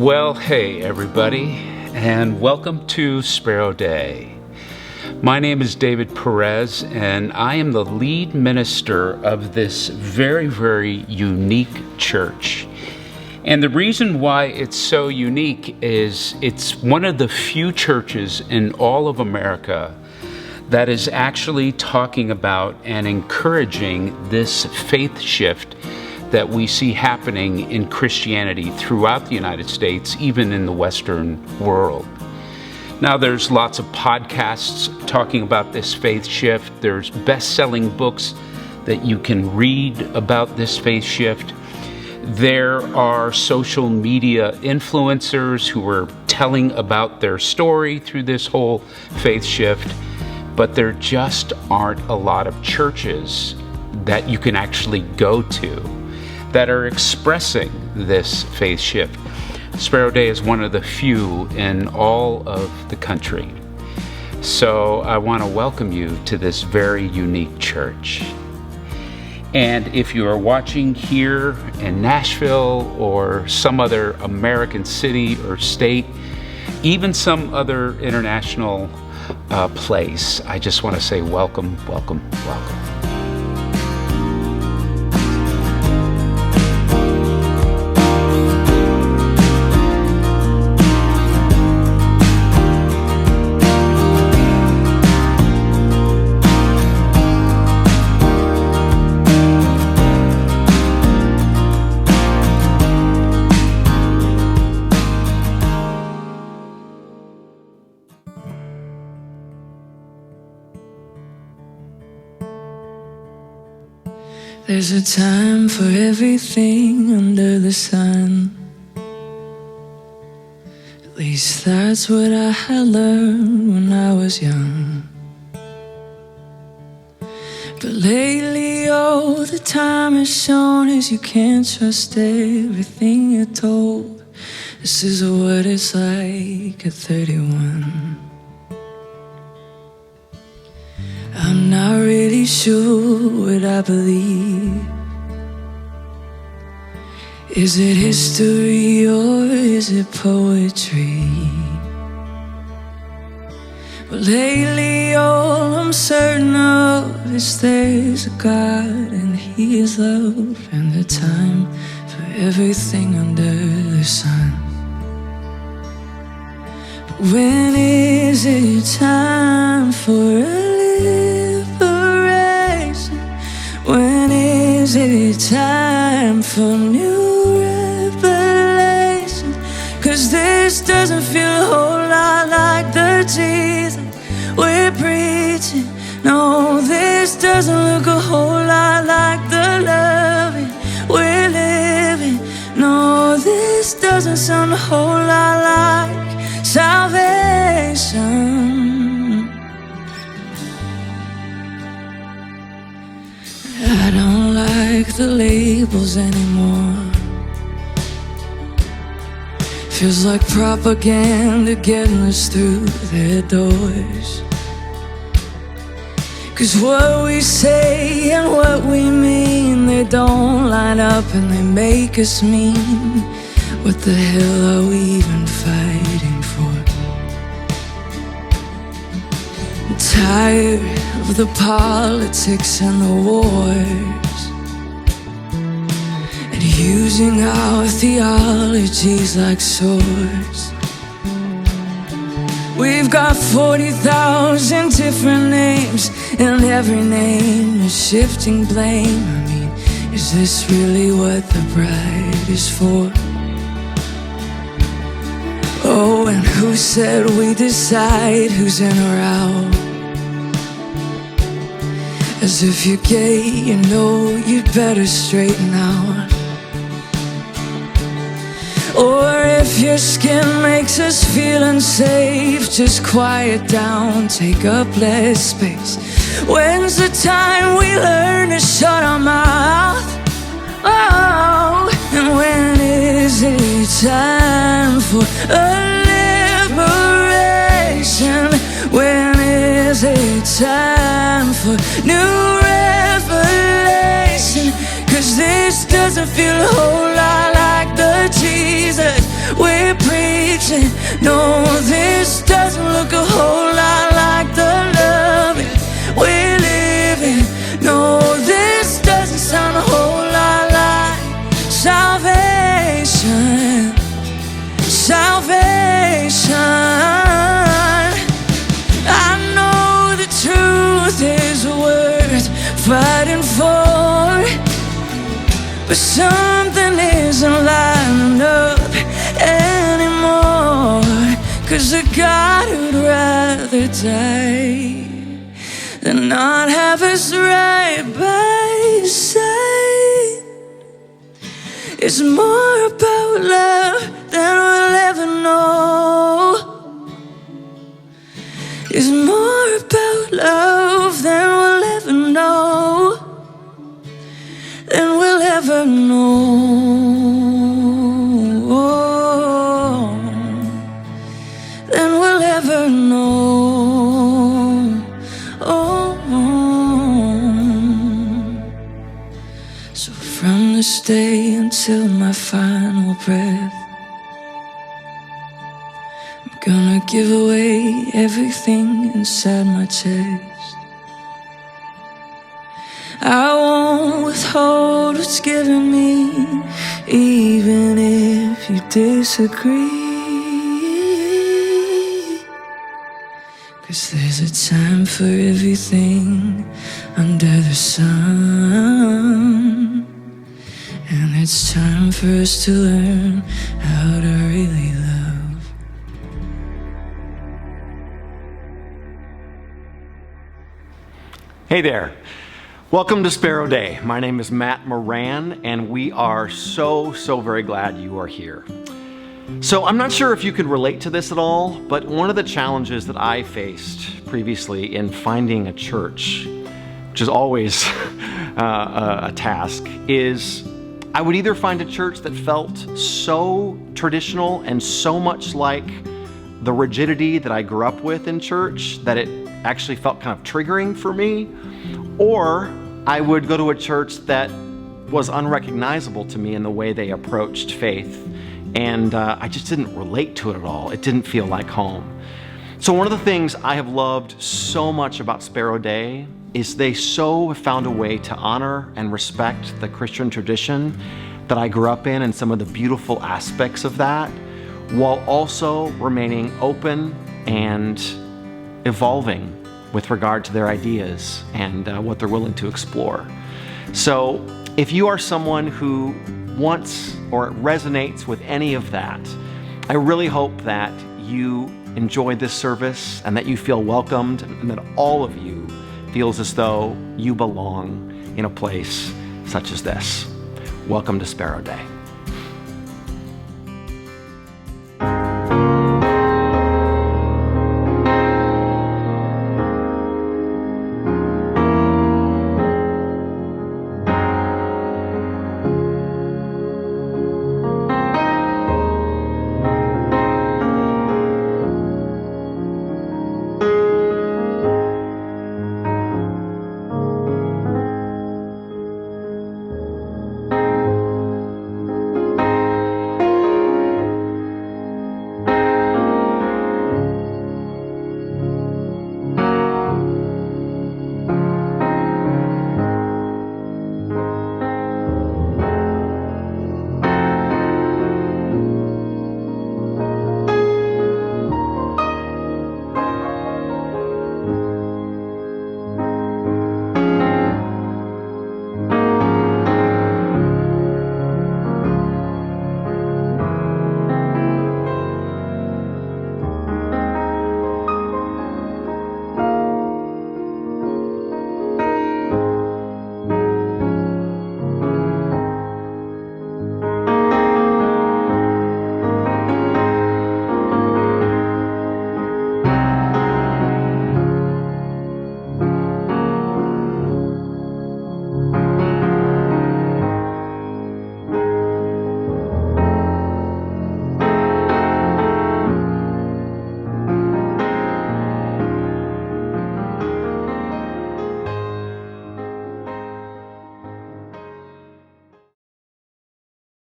Well, hey everybody, and welcome to SPERO DEI. My name is David Perez, and I am the lead minister of this very, very unique church. And the reason why it's so unique is it's one of the few churches in all of America that is actually talking about and encouraging this faith shift that we see happening in Christianity throughout the United States, even in the Western world. Now, there's lots of podcasts talking about this faith shift. There's best-selling books that you can read about this faith shift. There are social media influencers who are telling about their story through this whole faith shift, but there just aren't a lot of churches that you can actually go to that are expressing this faith shift. SPERO DEI is one of the few in all of the country. So I want to welcome you to this very unique church. And if you are watching here in Nashville or some other American city or state, even some other international place, I just want to say welcome, welcome, welcome. There's a time for everything under the sun. At least that's what I had learned when I was young. But lately, all the time has shown is you can't trust everything you're told. This is what it's like at 31. I'm not really sure what I believe. Is it history or is it poetry? But lately all I'm certain of is there's a God and He is love, and the time for everything under the sun. But when is it time for liberation? When is it time for new revelation? 'Cause this doesn't feel a whole lot like the Jesus we're preaching. No, this doesn't look a whole lot like the loving we're living. No, this doesn't sound a whole lot like salvation. I don't like the labels anymore. Feels like propaganda getting us through their doors. 'Cause what we say and what we mean, they don't line up and they make us mean. What the hell are we even fighting for? I'm tired of the politics and the wars, and using our theologies like swords. We've got 40,000 different names, and every name is shifting blame. I mean, is this really what the bride is for? Oh, and who said we decide who's in or out? As if you're gay, you know you'd better straighten out. Or if your skin makes us feel unsafe, just quiet down, take up less space. When's the time we learn to shut our mouth? Oh, and when is it time for a liberation? When is it time for new revelation? 'Cause this doesn't feel a whole lot like the Jesus we're losing. No, this doesn't look a whole lot like the loving we're living. No, this doesn't sound a whole lot like salvation. I know the truth is worth fighting for, but something isn't lining up anymore. 'Cause a God who'd rather die than not have us right by his side is more about love than we'll ever know. Is more about love than we'll ever know. Than we'll ever know. Than we'll ever know. So from this day until my final breath, I'm gonna give away everything inside my chest. I won't withhold what's given me, even if you disagree. 'Cause there's a time for everything under the sun, and it's time for us to learn how to really love. Hey there. Welcome to SPERO Day. My name is Matt Moran, and we are so very glad you are here. So I'm not sure if you can relate to this at all, but one of the challenges that I faced previously in finding a church, which is always a task, is I would either find a church that felt so traditional and so much like the rigidity that I grew up with in church that it actually felt kind of triggering for me, or I would go to a church that was unrecognizable to me in the way they approached faith, and I just didn't relate to it at all. It didn't feel like home. So one of the things I have loved so much about SPERO Day is they so found a way to honor and respect the Christian tradition that I grew up in and some of the beautiful aspects of that, while also remaining open and evolving with regard to their ideas and what they're willing to explore. So if you are someone who wants or resonates with any of that, I really hope that you enjoy this service and that you feel welcomed and that all of you feels as though you belong in a place such as this. Welcome to SPERO Day.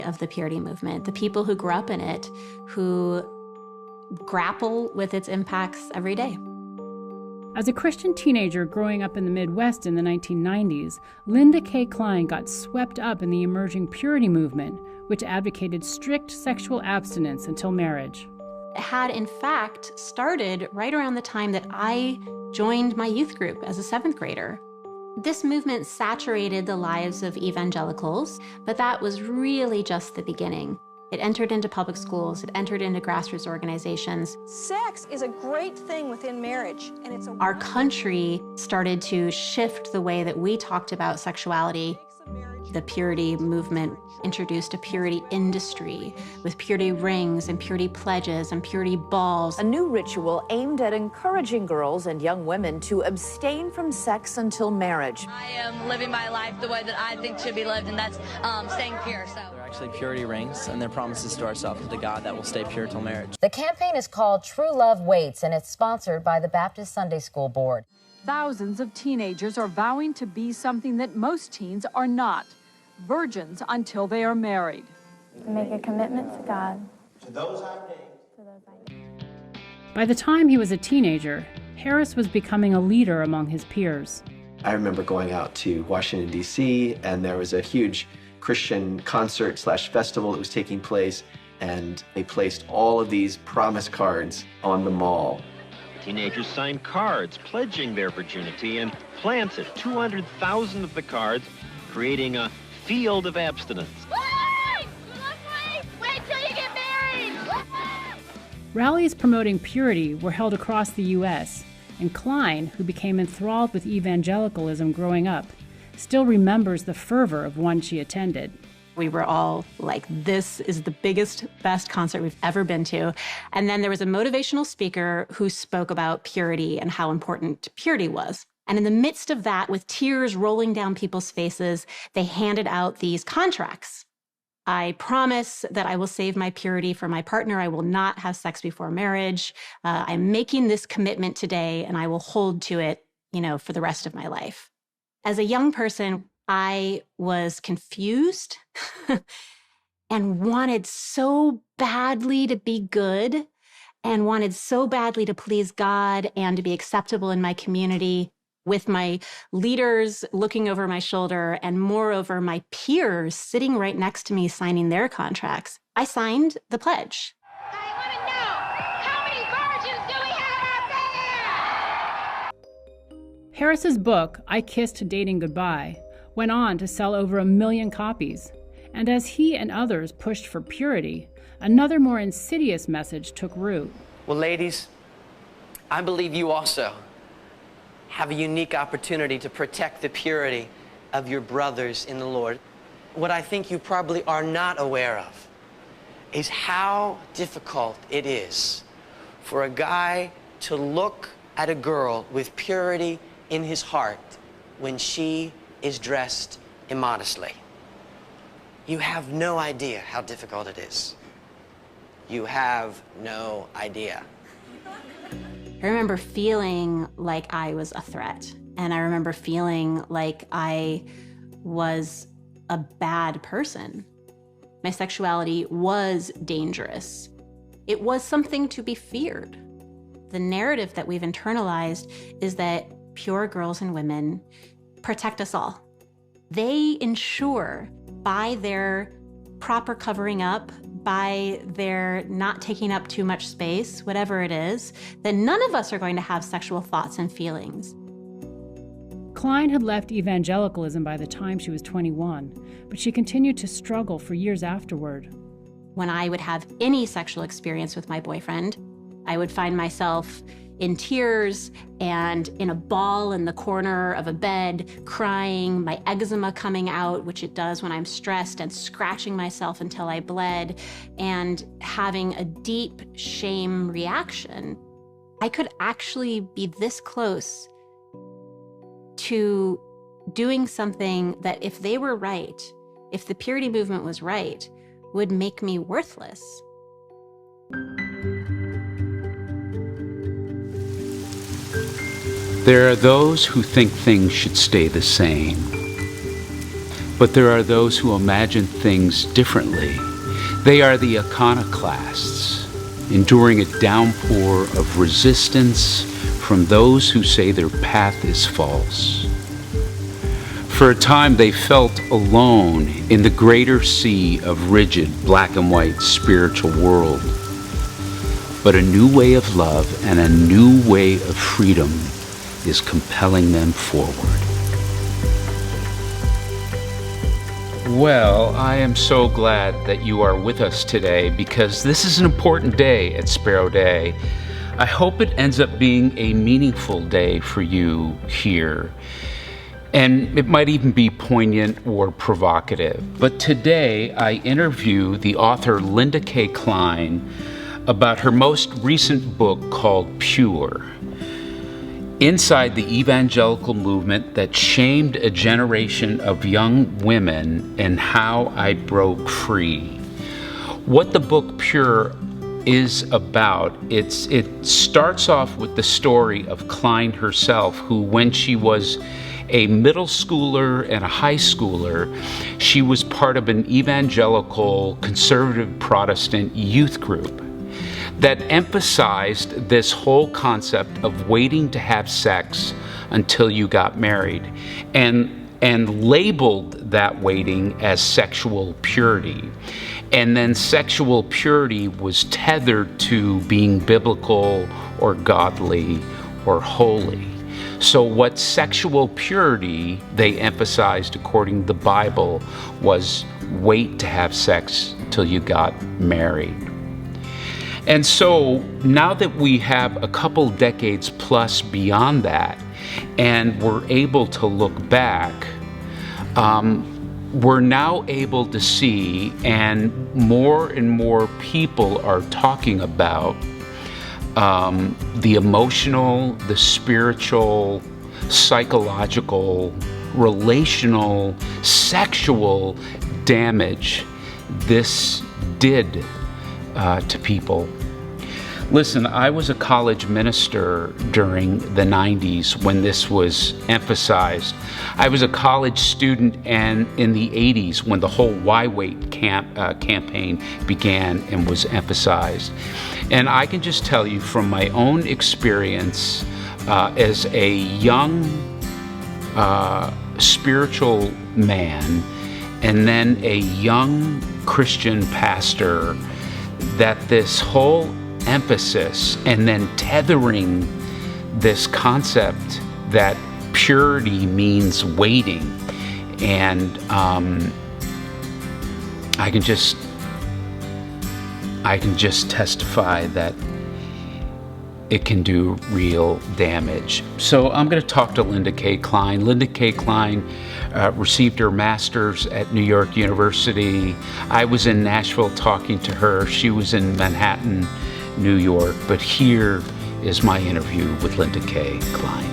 Of the purity movement, the people who grew up in it, who grapple with its impacts every day. As a Christian teenager growing up in the Midwest in the 1990s, Linda K. KLEIN got swept up in the emerging purity movement, which advocated strict sexual abstinence until marriage. It had, in fact, started right around the time that I joined my youth group as a 7th grader. This movement saturated the lives of evangelicals, but that was really just the beginning. It entered into public schools, it entered into grassroots organizations. Sex is a great thing within marriage, and it's Our country started to shift the way that we talked about sexuality. The purity movement introduced a purity industry with purity rings and purity pledges and purity balls. A new ritual aimed at encouraging girls and young women to abstain from sex until marriage. I am living my life the way that I think should be lived, and that's staying pure. So they're actually purity rings, and they're promises to ourselves and to God that will stay pure till marriage. The campaign is called True Love Waits, and it's sponsored by the Baptist Sunday School Board. Thousands of teenagers are vowing to be something that most teens are not, virgins until they are married. Make a commitment to God. To those I name. By the time he was a teenager, Harris was becoming a leader among his peers. I remember going out to Washington, D.C., and there was a huge Christian concert/festival that was taking place, and they placed all of these promise cards on the mall. Teenagers signed cards pledging their virginity and planted 200,000 of the cards, creating a field of abstinence. wait till you get married! Rallies promoting purity were held across the U.S., and KLEIN, who became enthralled with evangelicalism growing up, still remembers the fervor of one she attended. We were all like, this is the biggest, best concert we've ever been to. And then there was a motivational speaker who spoke about purity and how important purity was. And in the midst of that, with tears rolling down people's faces, they handed out these contracts. I promise that I will save my purity for my partner. I will not have sex before marriage. I'm making this commitment today, and I will hold to it, for the rest of my life. As a young person, I was confused and wanted so badly to be good and wanted so badly to please God and to be acceptable in my community, with my leaders looking over my shoulder and moreover my peers sitting right next to me signing their contracts. I signed the pledge. I want to know, how many virgins do we have out there? Harris's book, I Kissed Dating Goodbye, went on to sell over 1 million copies. And as he and others pushed for purity, another more insidious message took root. Well, ladies, I believe you also have a unique opportunity to protect the purity of your brothers in the Lord. What I think you probably are not aware of is how difficult it is for a guy to look at a girl with purity in his heart when she is dressed immodestly. You have no idea how difficult it is. You have no idea. I remember feeling like I was a threat, and I remember feeling like I was a bad person. My sexuality was dangerous. It was something to be feared. The narrative that we've internalized is that pure girls and women protect us all. They ensure by their proper covering up, by their not taking up too much space, whatever it is, that none of us are going to have sexual thoughts and feelings. KLEIN had left evangelicalism by the time she was 21, but she continued to struggle for years afterward. When I would have any sexual experience with my boyfriend, I would find myself in tears and in a ball in the corner of a bed, crying, my eczema coming out, which it does when I'm stressed, and scratching myself until I bled, and having a deep shame reaction. I could actually be this close to doing something that, if they were right, if the purity movement was right, would make me worthless. There are those who think things should stay the same, but there are those who imagine things differently. They are the iconoclasts. enduring a downpour of resistance from those who say their path is false. For a time, they felt alone in the greater sea of rigid black and white spiritual world. But a new way of love and a new way of freedom is compelling them forward. Well, I am so glad that you are with us today because this is an important day at SPERO Day. I hope it ends up being a meaningful day for you here. And it might even be poignant or provocative. But today I interview the author Linda K. KLEIN about her most recent book called Pure. Inside the evangelical movement that shamed a generation of young women and how I broke free. What the book Pure is about, it starts off with the story of KLEIN herself, who when she was a middle schooler and a high schooler, she was part of an evangelical conservative Protestant youth group that emphasized this whole concept of waiting to have sex until you got married and labeled that waiting as sexual purity. And then sexual purity was tethered to being biblical or godly or holy. So what sexual purity they emphasized according to the Bible was wait to have sex till you got married. And so now that we have a couple decades plus beyond that, and we're able to look back, we're now able to see, and more people are talking about the emotional, the spiritual, psychological, relational, sexual damage this did to people. Listen, I was a college minister during the 90s when this was emphasized. I was a college student and in the 80s when the whole Why Wait campaign began and was emphasized. And I can just tell you from my own experience as a young spiritual man and then a young Christian pastor, that this whole emphasis and then tethering this concept that purity means waiting, and I can just testify that it can do real damage. So I'm going to talk to Linda K. KLEIN. Linda K. KLEIN received her master's at New York University. I was in Nashville talking to her. She was in Manhattan, New York. But here is my interview with Linda K. KLEIN.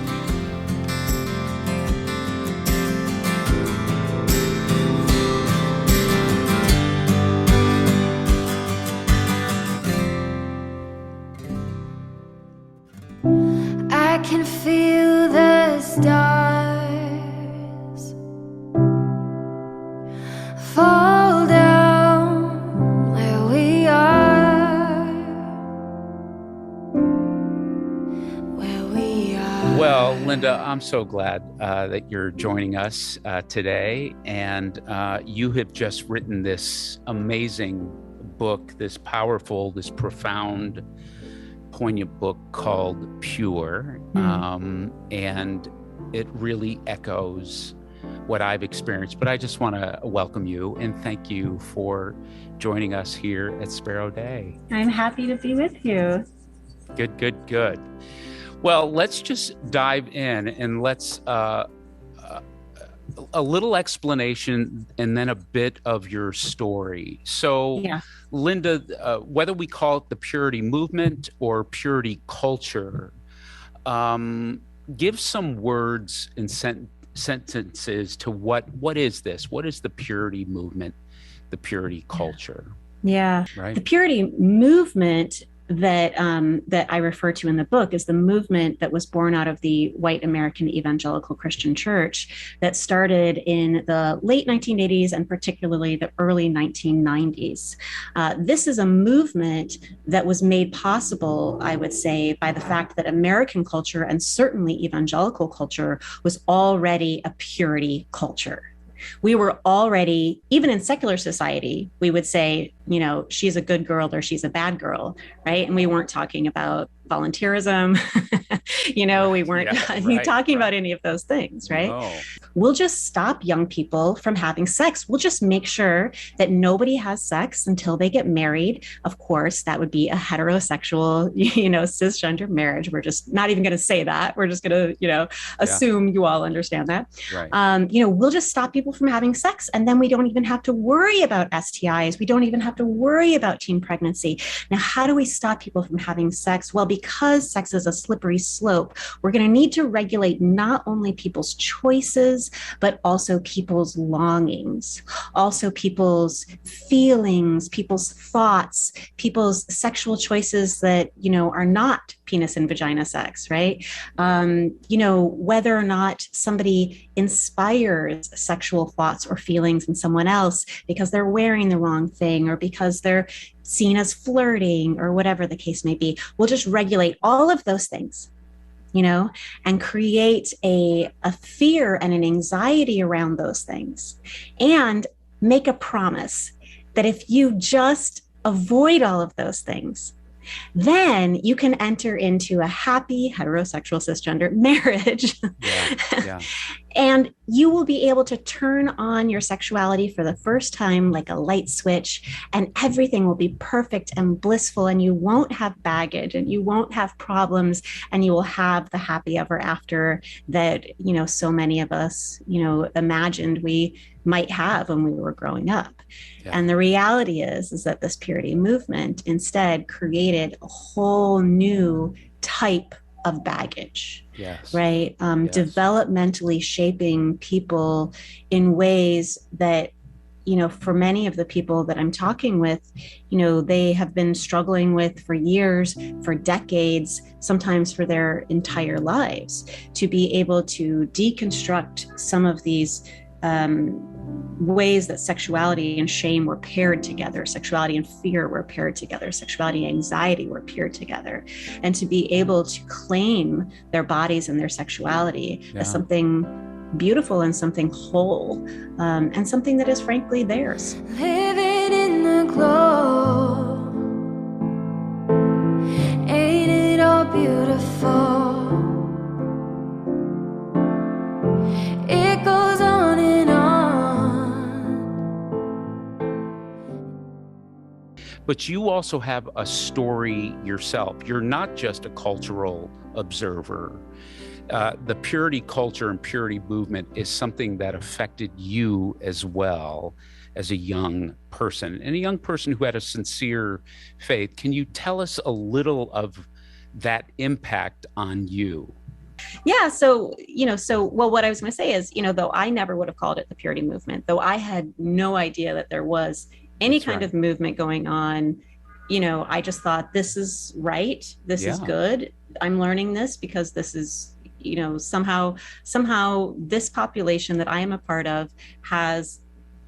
I can feel the stars fall down where we are, Well, Linda, I'm so glad that you're joining us today, and you have just written this amazing book, this powerful, this profound, poignant book called Pure, and it really echoes what I've experienced. But I just want to welcome you and thank you for joining us here at SPERO Day. I'm happy to be with you. Good. Well, let's just dive in and let's a little explanation and then a bit of your story. So, Linda, whether we call it the purity movement or purity culture, give some words and sentences to what is this? What is the purity movement, the purity culture? Yeah. Right. The purity movement that I refer to in the book is the movement that was born out of the white American evangelical Christian church that started in the late 1980s and particularly the early 1990s. This is a movement that was made possible, I would say, by the fact that American culture and certainly evangelical culture was already a purity culture. We were already, even in secular society, we would say, you know, she's a good girl or she's a bad girl, right? And we weren't talking about volunteerism. You know, we weren't talking about any of those things, right? No. We'll just stop young people from having sex. We'll just make sure that nobody has sex until they get married. Of course, that would be a heterosexual, you know, cisgender marriage. We're just not even going to say that. We're just going to, you know, assume you all understand that. Right. You know, we'll just stop people from having sex, and then we don't even have to worry about STIs. We don't even have to worry about teen pregnancy. Now, how do we stop people from having sex? Well, because sex is a slippery slope, we're going to need to regulate not only people's choices, but also people's longings, also people's feelings, people's thoughts, people's sexual choices that, you know, are not penis and vagina sex, right? You know, whether or not somebody inspires sexual thoughts or feelings in someone else because they're wearing the wrong thing or because they're seen as flirting or whatever the case may be. We'll just regulate all of those things, you know, and create a fear and an anxiety around those things, and make a promise that if you just avoid all of those things, then you can enter into a happy heterosexual cisgender marriage. And you will be able to turn on your sexuality for the first time like a light switch, and everything will be perfect and blissful, and you won't have baggage and you won't have problems, and you will have the happy ever after that, you know, so many of us, you know, imagined we might have when we were growing up. And the reality is that this purity movement instead created a whole new type of baggage. Right? Developmentally shaping people in ways that, you know, for many of the people that I'm talking with, you know, they have been struggling with for years, for decades, sometimes for their entire lives, to be able to deconstruct some of these ways that sexuality and shame were paired together, sexuality and fear were paired together, sexuality and anxiety were paired together, and to be able to claim their bodies and their sexuality as something beautiful and something whole, and something that is frankly theirs. Living in the glow, ain't it all beautiful? It goes on and on. But you also have a story yourself. You're not just a cultural observer. The purity culture and purity movement is something that affected you as well as a young person, and a young person who had a sincere faith. Can you tell us a little of that impact on you? Yeah. So, you know, well, what I was going to say is, you know, though I never would have called it the purity movement, though I had no idea that there was any kind of movement going on, you know, I just thought, this is right. This is good. I'm learning this because this is, you know, somehow this population that I am a part of has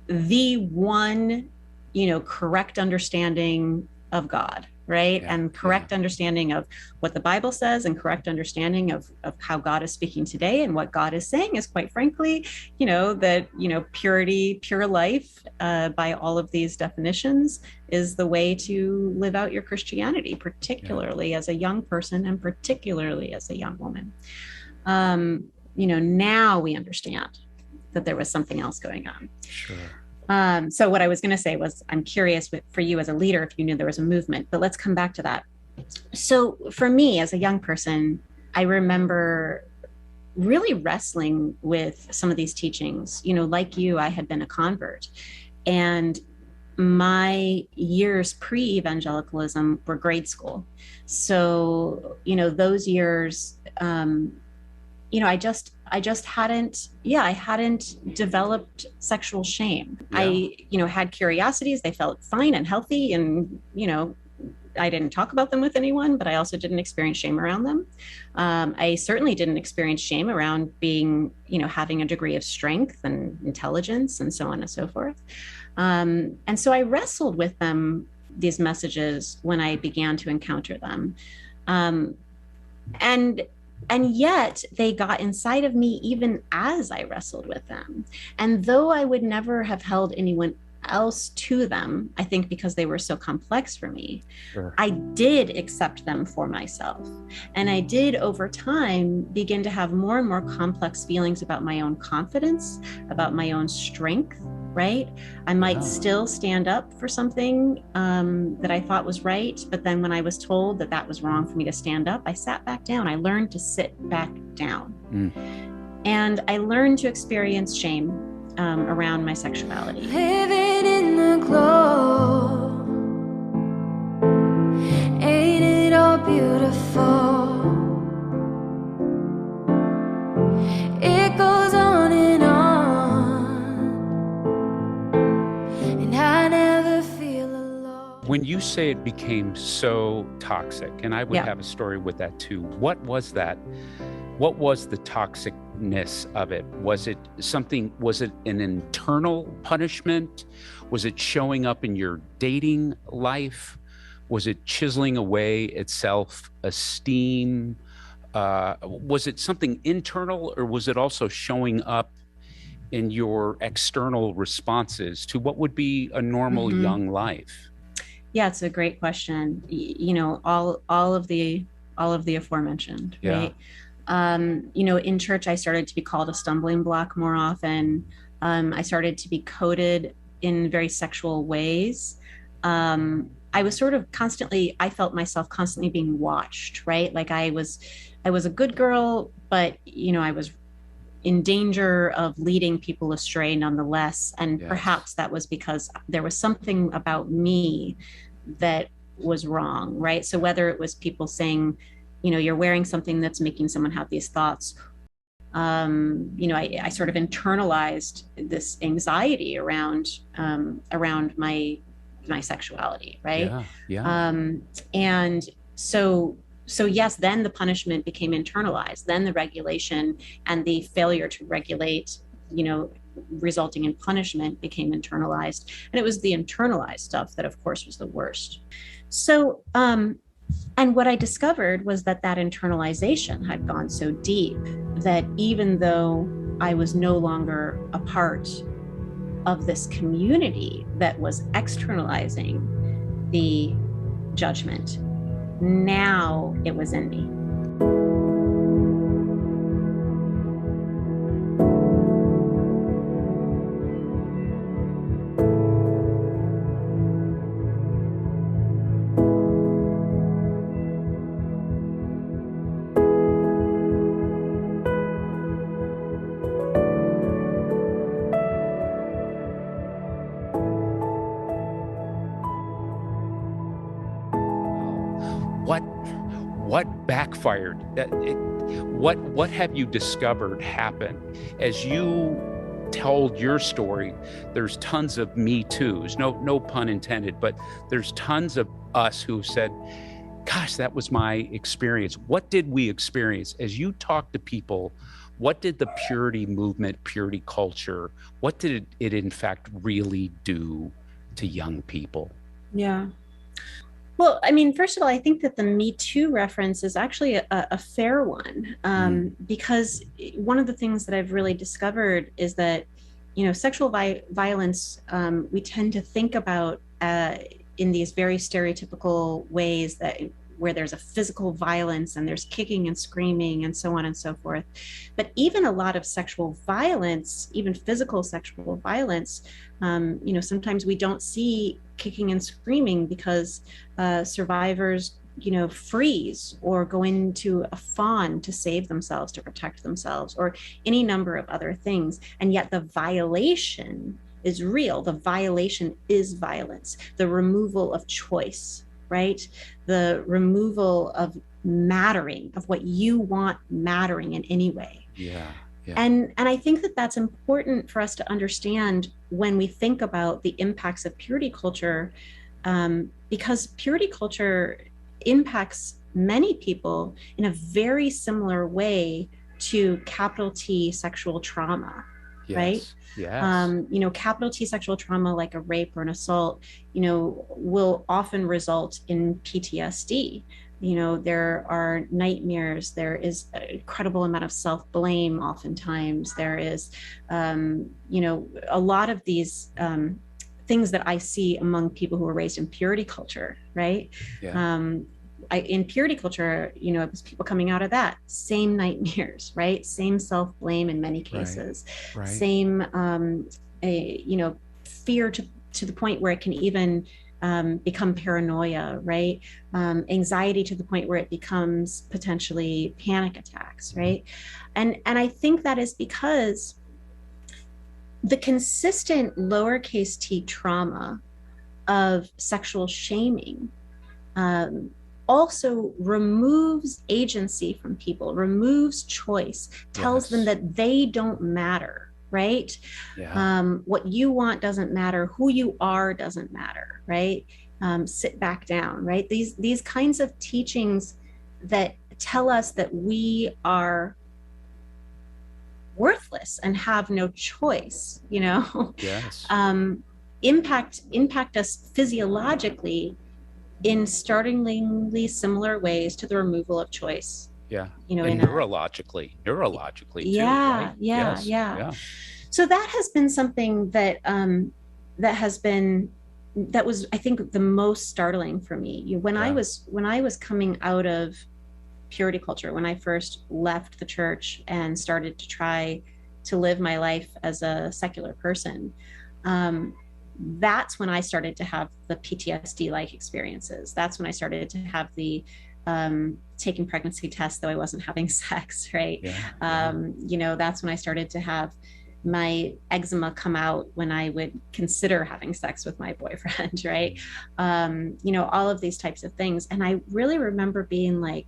the one, you know, correct understanding of God. Right. And correct understanding of what the Bible says, and correct understanding of how God is speaking today. And what God is saying is, quite frankly, you know, that, you know, purity, pure life, by all of these definitions, is the way to live out your Christianity, particularly as a young person and particularly as a young woman. You know, now we understand that there was something else going on. So what I was going to say was, I'm curious for you as a leader, if you knew there was a movement, but let's come back to that. So for me as a young person, I remember really wrestling with some of these teachings. You know, like you, I had been a convert, and my years pre-evangelicalism were grade school. So, you know, those years, you know, I hadn't developed sexual shame. I, you know, had curiosities. They felt fine and healthy, and, you know, I didn't talk about them with anyone, but I also didn't experience shame around them. I certainly didn't experience shame around being, having a degree of strength and intelligence and so on and so forth. And so I wrestled with them, these messages, when I began to encounter them. And yet they got inside of me even as I wrestled with them. And though I would never have held anyone else to them, I think because they were so complex for me, sure, I did accept them for myself. And I did over time begin to have more and more complex feelings about my own confidence, about my own strength, right? I might still stand up for something that I thought was right, but then when I was told that that was wrong for me to stand up, I sat back down. I learned to sit back down. And I learned to experience shame around my sexuality. Living in the glow, ain't it all beautiful? It goes on, and I never feel alone. When you say it became so toxic, and I would have a story with that too, what was that? What was the toxicness of it? Was it an internal punishment? Was it showing up in your dating life? Was it chiseling away at self-esteem? Was it something internal, or was it also showing up in your external responses to what would be a normal young life? Yeah, it's a great question. All of the aforementioned, right? In church, I started to be called a stumbling block more often. I started to be coded in very sexual ways. I was sort of I felt myself constantly being watched, right? Like I was a good girl, but, I was in danger of leading people astray nonetheless. And perhaps that was because there was something about me that was wrong, right? So whether it was people saying, you're wearing something that's making someone have these thoughts. I sort of internalized this anxiety around my sexuality, right? And so yes, then the punishment became internalized. Then the regulation and the failure to regulate, resulting in punishment became internalized. And it was the internalized stuff that, of course, was the worst. So, and what I discovered was that internalization had gone so deep that even though I was no longer a part of this community that was externalizing the judgment, now it was in me. What backfired? What have you discovered happened as you told your story? There's tons of Me Too's, no pun intended, but there's tons of us who said, gosh, that was my experience. What did we experience? As you talk to people, what did the purity movement, purity culture, what did it in fact really do to young people? Yeah. Well, I mean, first of all, I think that the Me Too reference is actually a fair one, because one of the things that I've really discovered is that, sexual violence, we tend to think about in these very stereotypical ways where there's a physical violence and there's kicking and screaming and so on and so forth. But even a lot of sexual violence, even physical sexual violence, sometimes we don't see kicking and screaming because survivors, freeze or go into a fawn to save themselves, to protect themselves, or any number of other things. And yet the violation is real. The violation is violence, the removal of choice, right? The removal of mattering, of what you want mattering in any way. Yeah. And I think that that's important for us to understand when we think about the impacts of purity culture, because purity culture impacts many people in a very similar way to capital T sexual trauma, right? Yes. Capital T sexual trauma, like a rape or an assault, will often result in PTSD. There are nightmares. There is an incredible amount of self-blame. Oftentimes, there is, a lot of these things that I see among people who are raised in purity culture, right? Yeah. In purity culture, it was people coming out of that same nightmares, right? Same self-blame in many cases, Right. same, fear to the point where it can even become paranoia, right? Anxiety to the point where it becomes potentially panic attacks, right? And I think that is because the consistent lowercase t trauma of sexual shaming also removes agency from people, removes choice, tells them that they don't matter, right? What you want doesn't matter, who you are doesn't matter, right? Sit back down, right? These kinds of teachings that tell us that we are worthless and have no choice, Yes. impact us physiologically in startlingly similar ways to the removal of choice. Yeah. And neurologically too, right? Yeah. So that has been something that that was, I think, the most startling for me. When I was coming out of purity culture, when I first left the church and started to try to live my life as a secular person, that's when I started to have the PTSD-like experiences. That's when I started to have the taking pregnancy tests, though I wasn't having sex, right? That's when I started to have my eczema come out when I would consider having sex with my boyfriend, right? All of these types of things. And I really remember being like,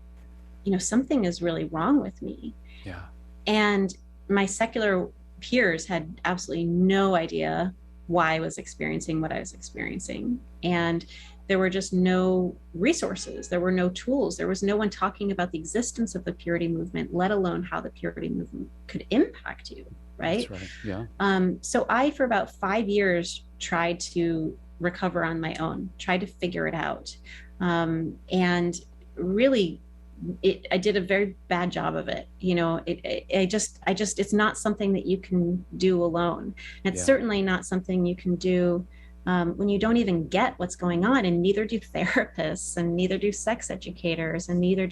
something is really wrong with me. Yeah. And my secular peers had absolutely no idea why I was experiencing what I was experiencing. And there were just no resources. There were no tools. There was no one talking about the existence of the purity movement, let alone how the purity movement could impact you, right? That's right, yeah. So I, for about 5 years, tried to recover on my own, tried to figure it out. And really, I did a very bad job of it. It's not something that you can do alone. And it's certainly not something you can do when you don't even get what's going on, and neither do therapists, and neither do sex educators, and I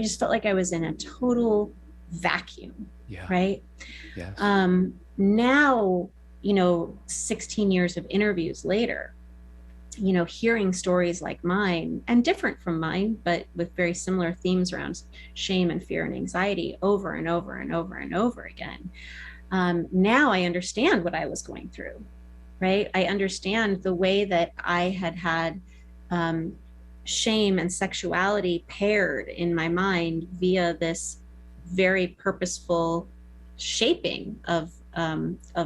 just felt like I was in a total vacuum, right? Yes. Now, 16 years of interviews later, hearing stories like mine, and different from mine, but with very similar themes around shame and fear and anxiety over and over and over and over again. Now I understand what I was going through, right? I understand the way that I had shame and sexuality paired in my mind via this very purposeful shaping of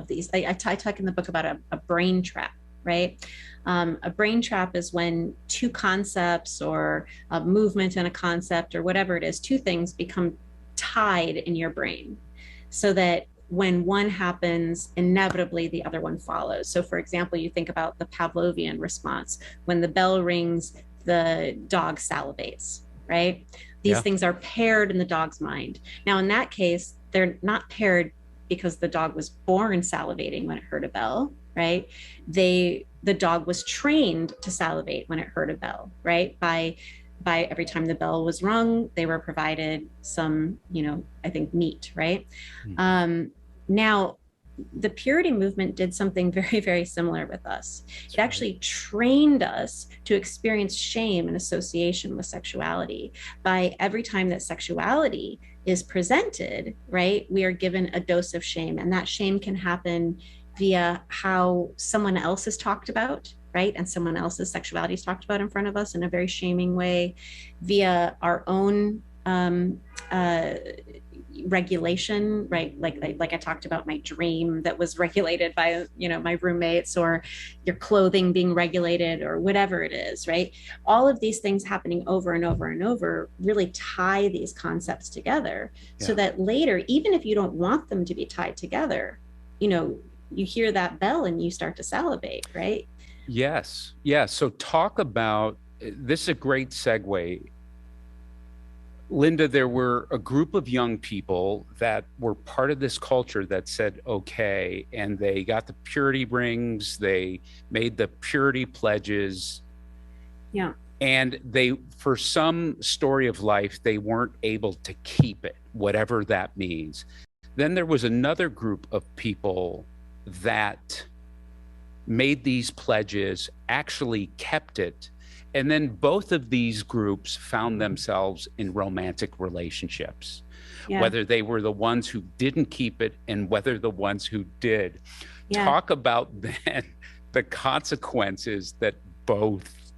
these. I talk in the book about a brain trap, right? A brain trap is when two concepts, or a movement and a concept, or whatever it is, two things become tied in your brain, so that when one happens, inevitably the other one follows. So for example, you think about the Pavlovian response. When the bell rings, the dog salivates, right? These things are paired in the dog's mind. Now, in that case, they're not paired because the dog was born salivating when it heard a bell, right? The dog was trained to salivate when it heard a bell, right? By every time the bell was rung, they were provided some, I think, meat, right? Now, the purity movement did something very, very similar with us. It actually trained us to experience shame in association with sexuality. By every time that sexuality is presented, right, we are given a dose of shame, and that shame can happen via how someone else is talked about, right? And someone else's sexuality is talked about in front of us in a very shaming way, via our own, regulation, right? Like I talked about my dream that was regulated by, my roommates, or your clothing being regulated, or whatever it is, right? All of these things happening over and over and over really tie these concepts together, so that later, even if you don't want them to be tied together, you hear that bell and you start to salivate, right? Yes. Yeah. So talk about, this is a great segue. Linda, there were a group of young people that were part of this culture that said, okay, and they got the purity rings, they made the purity pledges. Yeah. And they, for some story of life, they weren't able to keep it, whatever that means. Then there was another group of people that made these pledges, actually kept it. And then both of these groups found themselves in romantic relationships, whether they were the ones who didn't keep it and whether the ones who did. Talk about then the consequences that both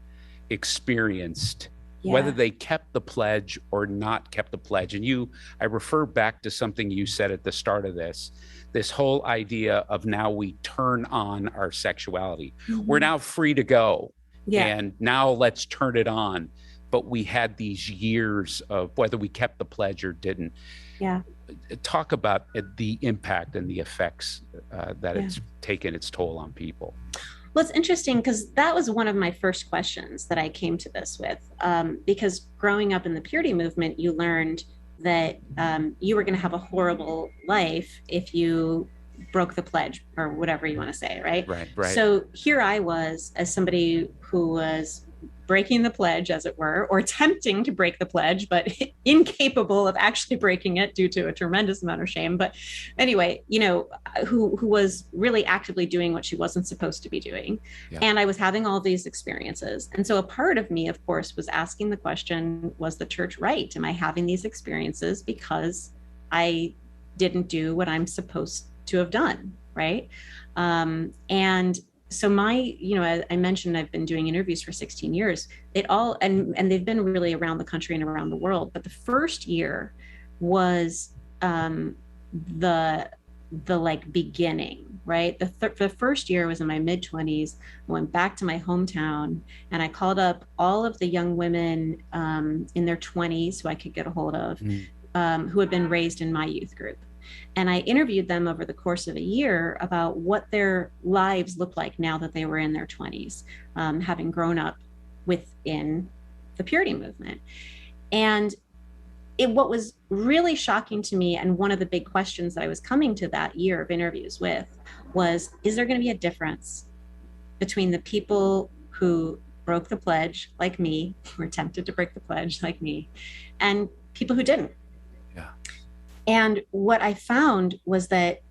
experienced, whether they kept the pledge or not kept the pledge. And I refer back to something you said at the start of this whole idea of now we turn on our sexuality. We're now free to go. And now let's turn it on. But we had these years of whether we kept the pledge or didn't. Talk about the impact and the effects that it's taken its toll on people. Well, it's interesting because that was one of my first questions that I came to this with, because growing up in the purity movement, you learned that you were going to have a horrible life if you broke the pledge, or whatever you want to say, right? Right. So here I was, as somebody who was breaking the pledge, as it were, or attempting to break the pledge, but incapable of actually breaking it due to a tremendous amount of shame. But anyway, who was really actively doing what she wasn't supposed to be doing. And I was having all these experiences. And so a part of me, of course, was asking the question, was the church right? Am I having these experiences because I didn't do what I'm supposed to have done, right? And so as I mentioned, I've been doing interviews for 16 years. And they've been really around the country and around the world. But the first year was the beginning, right? The first year was in my mid-20s. I went back to my hometown and I called up all of the young women in their 20s who I could get a hold of, who had been raised in my youth group. And I interviewed them over the course of a year about what their lives looked like now that they were in their 20s, having grown up within the purity movement. And what was really shocking to me, and one of the big questions that I was coming to that year of interviews with, was, is there going to be a difference between the people who broke the pledge, like me, who were tempted to break the pledge, like me, and people who didn't? And what I found was that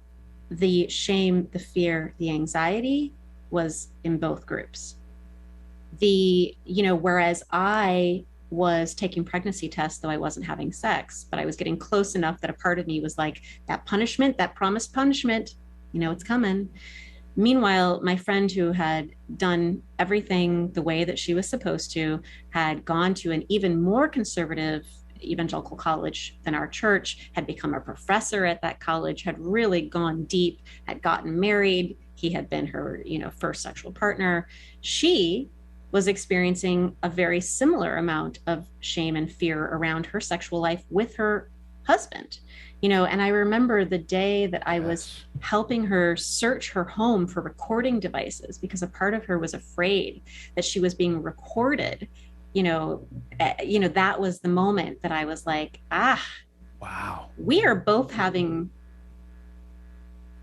the shame, the fear, the anxiety was in both groups. Whereas I was taking pregnancy tests, though I wasn't having sex, but I was getting close enough that a part of me was like, that punishment, that promised punishment, it's coming. Meanwhile, my friend who had done everything the way that she was supposed to, had gone to an even more conservative evangelical college than our church, had become a professor at that college, had really gone deep, had gotten married. He had been her, first sexual partner. She was experiencing a very similar amount of shame and fear around her sexual life with her husband. And I remember the day that I was helping her search her home for recording devices, because a part of her was afraid that she was being recorded. That was the moment that I was like, wow, we are both having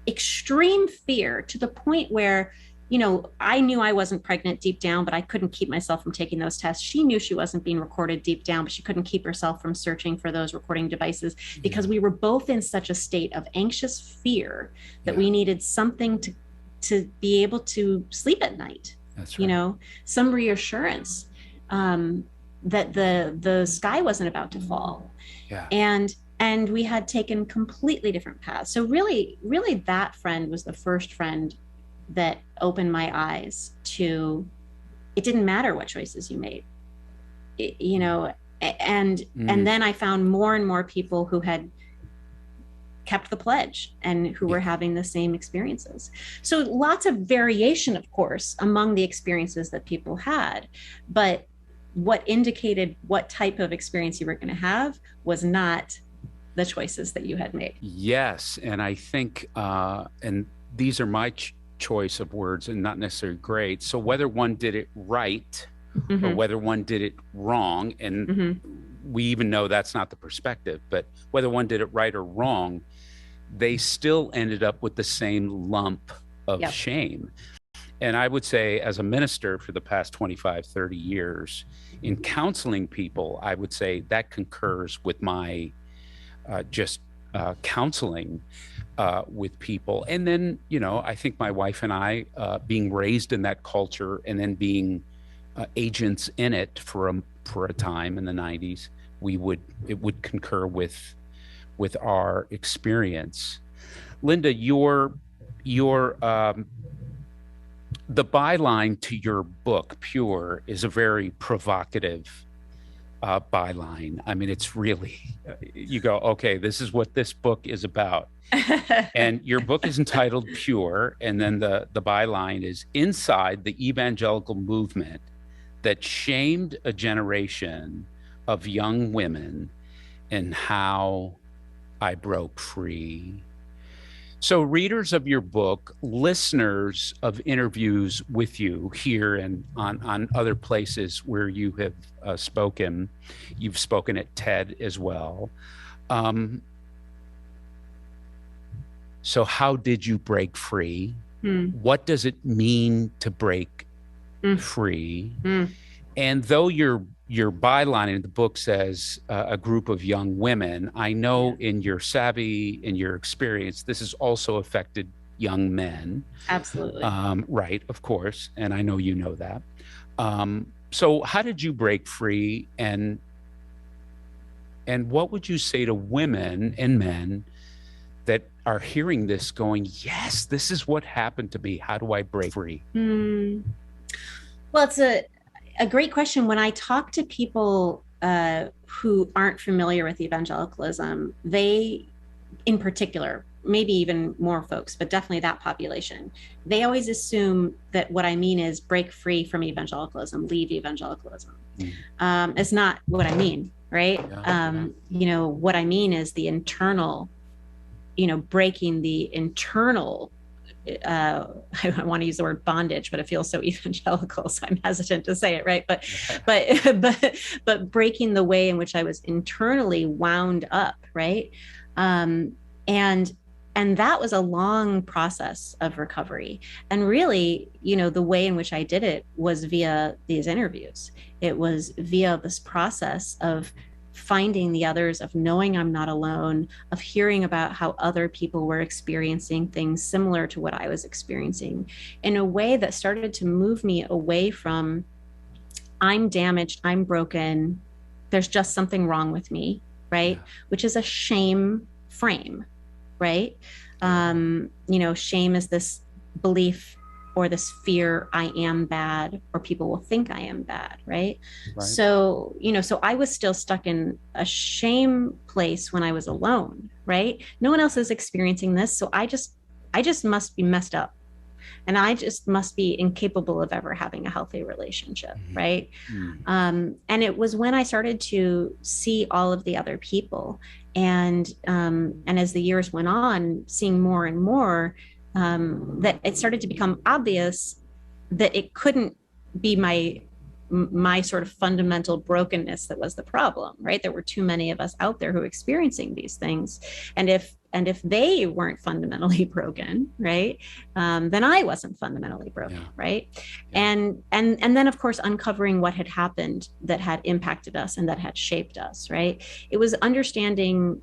extreme fear, to the point where, I knew I wasn't pregnant deep down, but I couldn't keep myself from taking those tests. She knew she wasn't being recorded deep down, but she couldn't keep herself from searching for those recording devices, because we were both in such a state of anxious fear that we needed something to be able to sleep at night. That's right. Some reassurance. That the sky wasn't about to fall. And we had taken completely different paths. So really that friend was the first friend that opened my eyes to, it didn't matter what choices you made, and then I found more and more people who had kept the pledge and who were having the same experiences. So lots of variation, of course, among the experiences that people had, but what indicated what type of experience you were going to have was not the choices that you had made. Yes, and I think, and these are my choice of words and not necessarily great. So whether one did it right or whether one did it wrong, and we even know that's not the perspective, but whether one did it right or wrong, they still ended up with the same lump of shame. And I would say, as a minister for the past 25, 30 years, in counseling people, I would say that concurs with my counseling with people. And then, you know, I think my wife and I, being raised in that culture and then being agents in it for a time in the 90s, it would concur with our experience. Linda, the byline to your book, Pure, is a very provocative byline. I mean, it's really, you go, okay, this is what this book is about. And your book is entitled Pure, and then the byline is inside the evangelical movement that shamed a generation of young women and how I broke free. So readers of your book, listeners of interviews with you here and on other places where you have spoken, you've spoken at TED as well. So how did you break free? What does it mean to break free? And though your byline in the book says a group of young women, I know in your savvy, in your experience, this has also affected young men. Absolutely. Right, of course. And I know you know that. So how did you break free, and what would you say to women and men that are hearing this going, yes, this is what happened to me. How do I break free? Well, it's a great question. When I talk to people who aren't familiar with evangelicalism, they, in particular, maybe even more folks, but definitely that population, they always assume that what I mean is break free from evangelicalism, leave evangelicalism. It's not what I mean, right? You know, what I mean is the internal, you know, breaking the internal, I want to use the word bondage, but it feels so evangelical, so I'm hesitant to say it, right? But breaking the way in which I was internally wound up, right? And that was a long process of recovery. And really, you know, the way in which I did it was via these interviews. It was via this process of finding the others, of knowing I'm not alone, of hearing about how other people were experiencing things similar to what I was experiencing, in a way that started to move me away from, I'm damaged, I'm broken, there's just something wrong with me, right? Which is a shame frame, right? You know, shame is this belief or this fear, I am bad, or people will think I am bad, right? So, you know, so I was still stuck in a shame place when I was alone, right? No one else is experiencing this, so I just must be messed up. And I just must be incapable of ever having a healthy relationship, right? And it was when I started to see all of the other people, and as the years went on, seeing more and more, that it started to become obvious that it couldn't be my sort of fundamental brokenness that was the problem, right? There were too many of us out there who were experiencing these things. And if they weren't fundamentally broken, right, then I wasn't fundamentally broken, right? And then, of course, uncovering what had happened that had impacted us and that had shaped us, right? It was understanding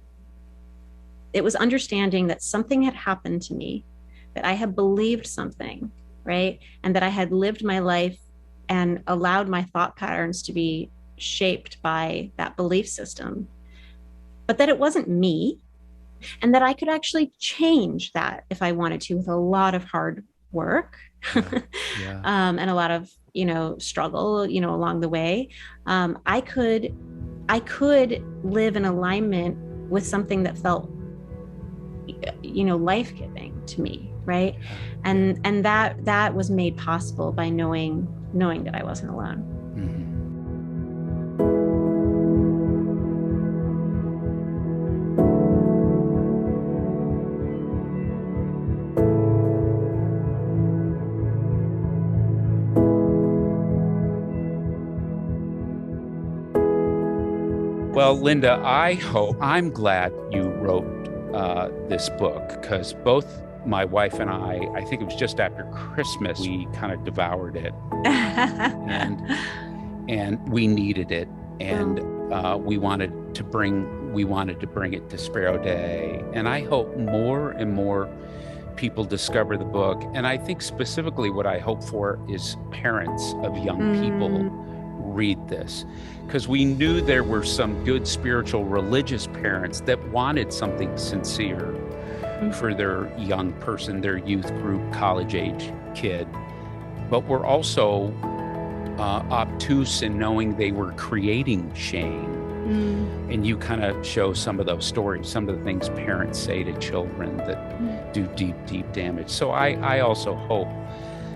that something had happened to me, that I had believed something, right? And that I had lived my life and allowed my thought patterns to be shaped by that belief system, but that it wasn't me, and that I could actually change that if I wanted to, with a lot of hard work and a lot of, you know, struggle, you know, along the way. I could live in alignment with something that felt life-giving to me, right? And that was made possible by knowing that I wasn't alone. Well, Linda, I'm glad you wrote this book, because both my wife and I think it was just after Christmas, we kind of devoured it. and we needed it. And we wanted to bring it to SPERO Day. And I hope more and more people discover the book. And I think specifically what I hope for is parents of young people read this, because we knew there were some good spiritual religious parents that wanted something sincere for their young person, their youth group, college age kid, but were also obtuse in knowing they were creating shame. And you kind of show some of those stories, some of the things parents say to children that do deep damage. So I also hope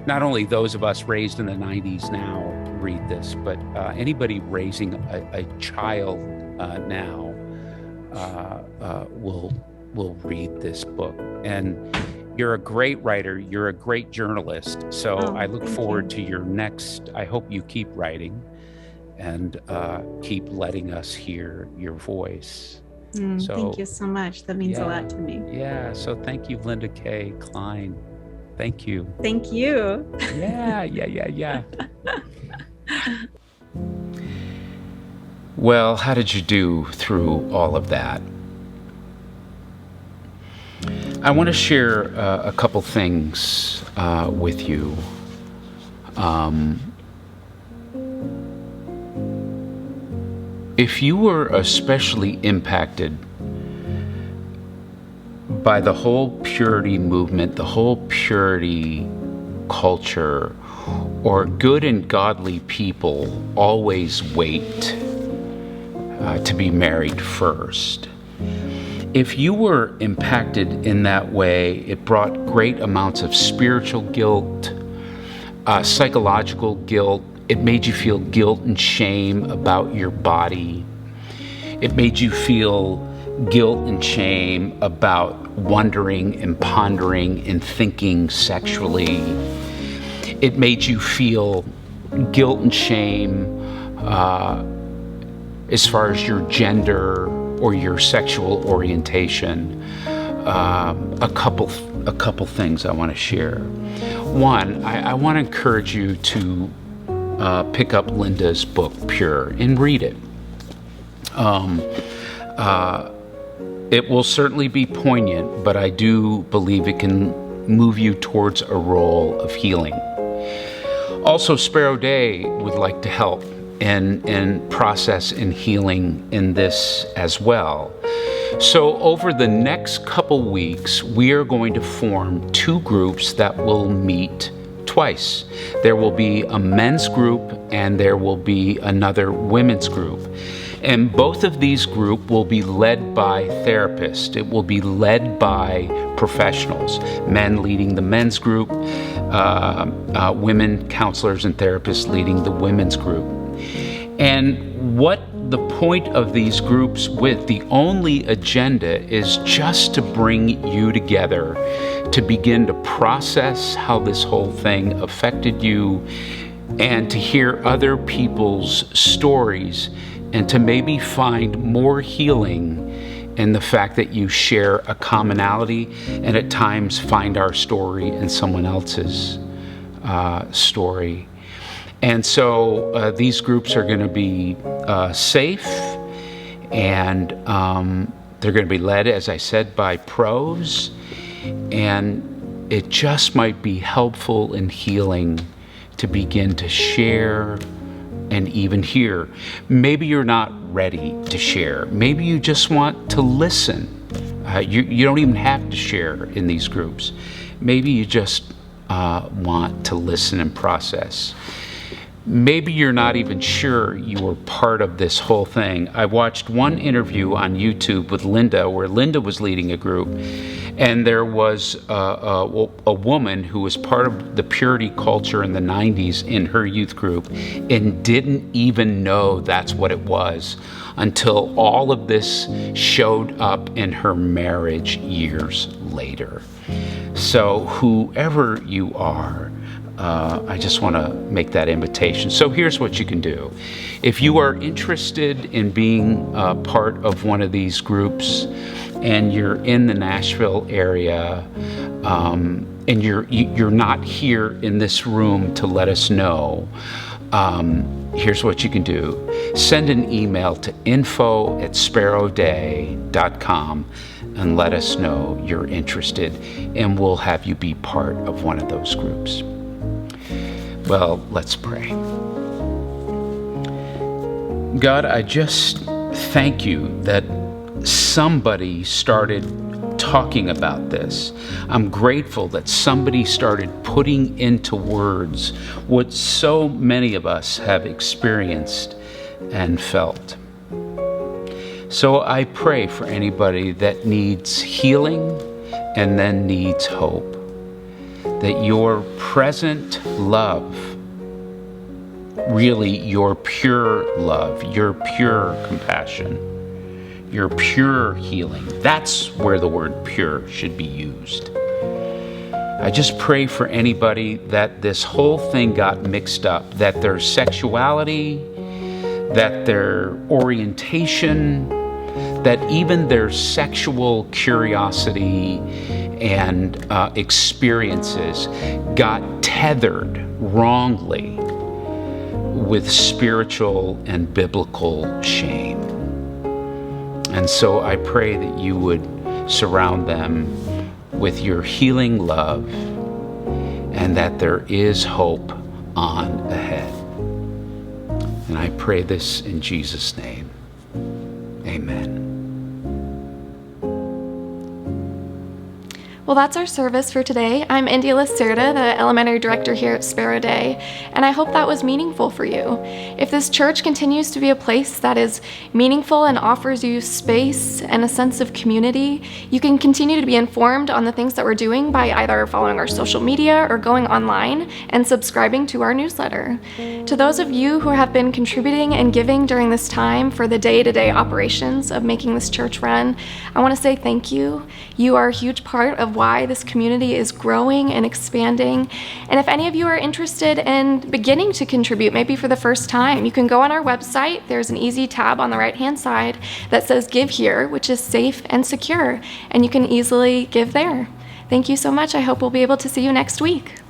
not only those of us raised in the 90s now read this, but anybody raising a child now will read this book. And you're a great writer. You're a great journalist. So I look forward to your next. I hope you keep writing and keep letting us hear your voice. Thank you so much. That means a lot to me. Yeah. So thank you, Linda K. KLEIN. Thank you. Thank you. Yeah. Well, how did you do through all of that? I want to share a couple things with you. If you were especially impacted by the whole purity movement, the whole purity culture, or good and godly people always wait to be married first. If you were impacted in that way, it brought great amounts of spiritual guilt, psychological guilt. It made you feel guilt and shame about your body. It made you feel guilt and shame about wondering and pondering and thinking sexually. It made you feel guilt and shame as far as your gender or your sexual orientation. A couple things I want to share. One, I want to encourage you to pick up Linda's book, Pure, and read it. It will certainly be poignant, but I do believe it can move you towards a role of healing. Also, SPERO Day would like to help in process and healing in this as well. So over the next couple weeks, we are going to form two groups that will meet twice. There will be a men's group and there will be another women's group. And both of these groups will be led by therapists. It will be led by professionals, men leading the men's group, women counselors and therapists leading the women's group. And what the point of these groups with, the only agenda is just to bring you together to begin to process how this whole thing affected you and to hear other people's stories and to maybe find more healing in the fact that you share a commonality and at times find our story in someone else's story. And so these groups are going to be safe, and they're going to be led, as I said, by pros, and it just might be helpful and healing to begin to share and even hear. Maybe you're not ready to share. Maybe you just want to listen. You don't even have to share in these groups. Maybe you just want to listen and process. Maybe you're not even sure you were part of this whole thing. I watched one interview on YouTube with Linda where Linda was leading a group, And there was a woman who was part of the purity culture in the 90s in her youth group and didn't even know that's what it was until all of this showed up in her marriage years later. So whoever you are, I just want to make that invitation. So here's what you can do. If you are interested in being part of one of these groups and you're in the Nashville area and you're not here in this room to let us know, here's what you can do. Send an email to info@sperodei.com and let us know you're interested, and we'll have you be part of one of those groups. Well, let's pray. God, I just thank you that somebody started talking about this. I'm grateful that somebody started putting into words what so many of us have experienced and felt. So I pray for anybody that needs healing and then needs hope, that your present love, really your pure love, your pure compassion, your pure healing, that's where the word pure should be used. I just pray for anybody that this whole thing got mixed up, that their sexuality, that their orientation, that even their sexual curiosity and experiences got tethered wrongly with spiritual and biblical shame. And so I pray that you would surround them with your healing love and that there is hope on ahead. And I pray this in Jesus' name. Amen. Well, that's our service for today. I'm India Lacerda, the elementary director here at SPERO DEI, and I hope that was meaningful for you. If this church continues to be a place that is meaningful and offers you space and a sense of community, you can continue to be informed on the things that we're doing by either following our social media or going online and subscribing to our newsletter. To those of you who have been contributing and giving during this time for the day-to-day operations of making this church run, I want to say thank you. You are a huge part of why this community is growing and expanding. And if any of you are interested in beginning to contribute, maybe for the first time, you can go on our website. There's an easy tab on the right-hand side that says Give Here, which is safe and secure, and you can easily give there. Thank you so much. I hope we'll be able to see you next week.